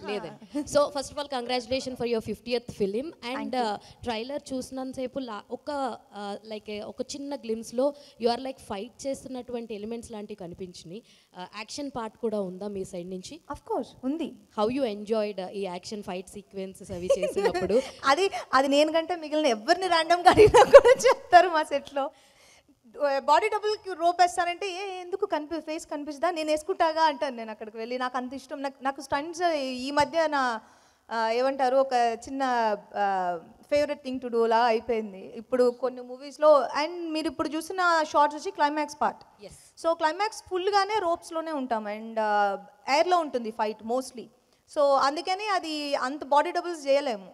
లేదండి. So first of all congratulation for your 50th film. And trailer చూసినంతసేపు ఒక like ఒక చిన్న గ్లిమ్స్లో యు ఆర్ లైక్ ఫైట్ చేస్తున్నటువంటి ఎలిమెంట్స్ లాంటివి కనిపించినాయి. యాక్షన్ పార్ట్ కూడా ఉందా మీ సైడ్ నుంచి? అఫ్ కోర్స్ ఉంది. హౌ యూ ఎంజాయ్డ్ ఈ యాక్షన్ ఫైట్ సీక్వెన్సెస్ అవి చేసినప్పుడు? అది నేను కంటే మిగిలిన ఎవరిని ర్యాండమ్గా అడిగినా కూడా చెప్తారు మా సెట్లో. బాడీ డబుల్కి రోప్ వేస్తానంటే ఎందుకు ఫేస్ కనిపిస్తుందా, నేను వేసుకుంటాగా అంటాను. నేను అక్కడికి వెళ్ళి నాకు అంత ఇష్టం. నాకు స్టంట్స్ ఈ మధ్య నా ఏమంటారు ఒక చిన్న ఫేవరెట్ థింగ్ టు డూ లా అయిపోయింది ఇప్పుడు కొన్ని మూవీస్లో. అండ్ మీరు ఇప్పుడు చూసిన షార్ట్స్ వచ్చి క్లైమాక్స్ పార్ట్. సో క్లైమాక్స్ ఫుల్గానే రోప్స్లోనే ఉంటాం అండ్ ఎయిర్లో ఉంటుంది ఫైట్ మోస్ట్లీ. సో అందుకని అది అంత బాడీ డబుల్స్ చేయలేము.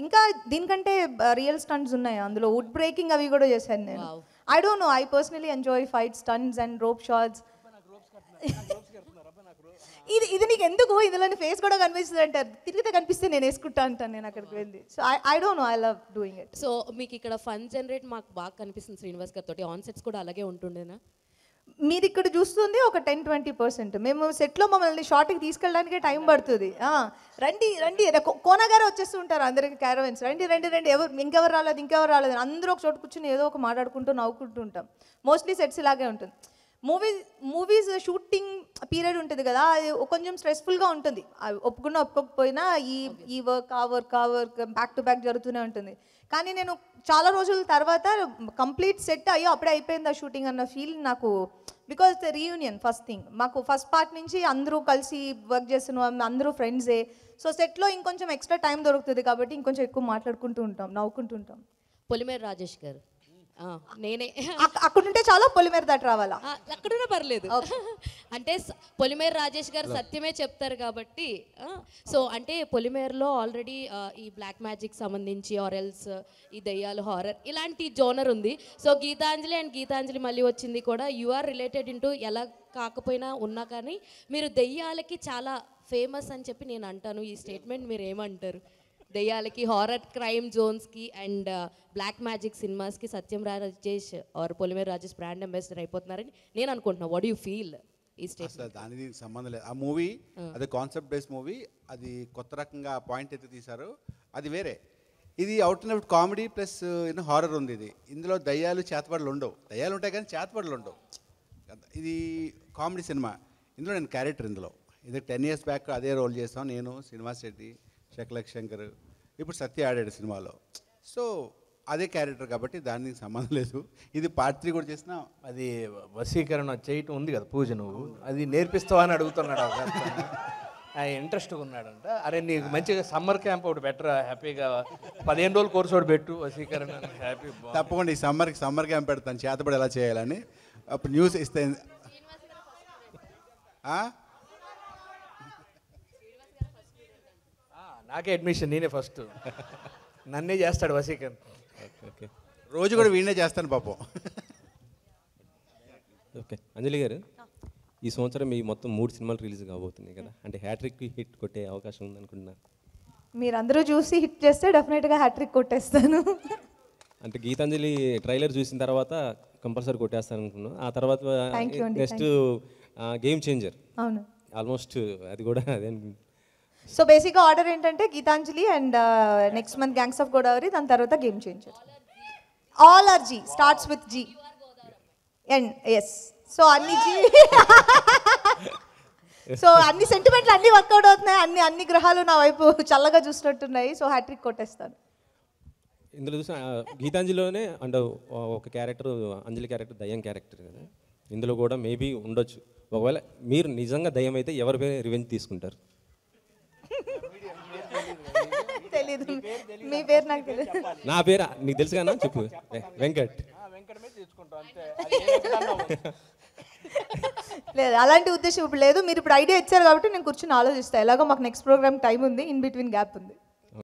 ఇంకా దీనికంటే రియల్ స్టంట్స్ ఉన్నాయి అందులో. వుడ్ బ్రేకింగ్ అవి కూడా చేశాను నేను. I don't know, I personally enjoy fight stunts and rope shots. ఇది నీకు ఎందుకు ఇందులోని ఫేస్ కూడా కనిపిస్తుంది అంటారు. తిరిగితే కనిపిస్తే నేను వేసుకుంటా అంటాను నేను అక్కడికి వెళ్ళి. So I don't know, I love doing it. So మీకు ఇక్కడ ఫన్ జనరేట్ మాకు బాగా కనిపిస్తుంది శ్రీనివాస్ గారితో. ఆన్ సెట్స్ కూడా అలాగే ఉంటుండేనా? మీరు ఇక్కడ చూస్తుంది ఒక 10-20%. మేము సెట్లో మమ్మల్ని షార్ట్కి తీసుకెళ్ళడానికే టైం పడుతుంది. రండి రండి కోనగారే వచ్చేస్తూ ఉంటారు అందరికి క్యారవెన్స్. రండి రండి రండి, ఇంకెవరు రాలేదు అందరూ ఒక చోటు కూర్చొని ఏదో ఒక మాట్లాడుకుంటూ నవ్వుకుంటూ ఉంటాం. మోస్ట్లీ సెట్స్ ఇలాగే ఉంటుంది. మూవీస్ షూటింగ్ పీరియడ్ ఉంటుంది కదా, అది కొంచెం స్ట్రెస్ఫుల్గా ఉంటుంది. ఒప్పుకున్నా ఒప్పుకోకపోయినా ఈ వర్క్ ఆ వర్క్ బ్యాక్ టు బ్యాక్ జరుగుతూనే ఉంటుంది. కానీ నేను చాలా రోజుల తర్వాత కంప్లీట్ సెట్ అయ్యో అప్పుడే అయిపోయింది ఆ షూటింగ్ అన్న ఫీల్ నాకు. Because the reunion first thing. మాకు ఫస్ట్ పార్ట్ నుంచి అందరూ కలిసి వర్క్ చేస్తున్నాం, అందరూ ఫ్రెండ్సే. సో సెట్లో ఇంకొంచెం ఎక్స్ట్రా టైం దొరుకుతుంది కాబట్టి ఇంకొంచెం ఎక్కువ మాట్లాడుకుంటూ ఉంటాం, నవ్వుకుంటూ ఉంటాం. పొలిమేర రాజేష్ గారు నేనే అక్కడుంటే చాలా పొలిమేర దాటి రావాలా? అక్కడున్నా పర్లేదు. అంటే పొలిమేర రాజేష్ గారు సత్యమే చెప్తారు కాబట్టి. సో అంటే పొలిమేరలో ఆల్రెడీ ఈ బ్లాక్ మ్యాజిక్ సంబంధించి ఆరెల్స్ ఈ దయ్యాలు హారర్ ఇలాంటి జోనర్ ఉంది. సో గీతాంజలి మళ్ళీ వచ్చింది కూడా. యు ఆర్ రిలేటెడ్ ఇంటూ ఎలా కాకపోయినా ఉన్నా కానీ మీరు దయ్యాలకి చాలా ఫేమస్ అని చెప్పి నేను అంటాను. ఈ స్టేట్మెంట్ మీరు ఏమంటారు? దయ్యాలకి హారర్ క్రైమ్ జోన్స్కి అండ్ బ్లాక్ మ్యాజిక్ సినిమాస్కి Satyam Rajesh or Polimera Rajesh brand ambassador అయిపోతున్నారని నేను అనుకుంటున్నాను. వాట్ యూ ఫీల్ ఈ స్టేట్మెంట్? దానికి సంబంధం లేదు. ఆ మూవీ అది కాన్సెప్ట్ బేస్డ్ మూవీ. అది కొత్త రకంగా పాయింట్ ఎత్తి తీశారు, అది వేరే. ఇది out and out comedy plus horror ఉంది. ఇందులో దయ్యాలు చేతబడులు ఉండవు. దయ్యాలు ఉంటాయి కానీ చేతబడులు ఉండవు. ఇది కామెడీ సినిమా. ఇందులో నేను క్యారెక్టర్. ఇది 10 years బ్యాక్ అదే రోల్ చేస్తాం నేను, శ్రీనివాస్ రెడ్డి, శకలక్ శంకర్, ఇప్పుడు సత్య ఆడాడు సినిమాలో. సో అదే క్యారెక్టర్ కాబట్టి దానికి సంబంధం లేదు. ఇది పార్ట్ 3 కూడా చేసినా. అది వశీకరణ చేయటం ఉంది కదా పూజ, నువ్వు అది నేర్పిస్తావా అని అడుగుతున్నాడు. ఇంట్రెస్ట్గా ఉన్నాడంట. అరే నీకు మంచిగా సమ్మర్ క్యాంప్ ఒకటి బెటర్, హ్యాపీగా 15 రోజులు కోర్సు ఒకటి పెట్టు వశీకరణ. హ్యాపీ తప్పకుండా ఈ సమ్మర్ క్యాంప్ పెడతాను, చేతబడి ఎలా చేయాలని. అప్పుడు న్యూస్ ఇస్తే నాకే అడ్మిషన్, నేనే ఫస్ట్, నన్నే చేస్తాడు వశీకరణ. ఓకే, రోజు కూడా వీడినే చేస్తాను పాపం. ఓకే అంజలి గారు, ఈ సంవత్సరం మీ మొత్తం 3 సినిమాలు రిలీజ్ కాబోతున్నాయి కదా, అంటే హ్యాట్రిక్ హిట్ కొట్టే అవకాశం ఉందనుకుంటున్నారు? మీరందరూ చూసి హిట్ చేస్తే డెఫినెట్గా హ్యాట్రిక్ కొట్టేస్తాను. అంటే గీతాంజలి ట్రైలర్ చూసిన తర్వాత కంపల్సరీ కొట్టేస్తాను అనుకున్నాను. ఆ తర్వాత నెక్స్ట్ గేమ్ చేంజర్. అవును, ఆల్మోస్ట్ అది కూడా అదే. సో బేసిక్గా ఆర్డర్ ఏంటంటే Geethanjali and next month gangs of Godavari, దాని తర్వాత game changer. All are G, starts with G and S. So అన్ని జీ, సో అన్ని సెంటిమెంట్లు అన్ని వర్కౌట్ అవుతున్నాయి, అన్ని గ్రహాలు నా వైపు చల్లగా చూసినట్టున్నాయి. సో హ్యాట్రిక్ కొట్టేస్తాను. ఇందులో చూసిన గీతాంజలిలోనే అంటే ఒక క్యారెక్టర్, అంజలి క్యారెక్టర్ దయ్యం క్యారెక్టర్ కదా, ఇందులో కూడా మేబీ ఉండొచ్చు. ఒకవేళ మీరు నిజంగా దయ్యం అయితే ఎవరి పేరు రివెంజ్ తీసుకుంటారు? తెలీదు, మీ పేరు నాకు తెలియదు. నా పేరు నీకు తెలుసు కదా, చెప్పు. వెంకట్. లేదు, అలాంటి ఉద్దేశం ఇప్పుడు లేదు. మీరు ఇప్పుడు ఐడియా ఇచ్చారు కాబట్టి నేను కూర్చొని ఆలోచిస్తాను. ఎలాగో మాకు నెక్స్ట్ ప్రోగ్రామ్ టైం ఉంది, ఇన్ బిట్వీన్ గ్యాప్ ఉంది.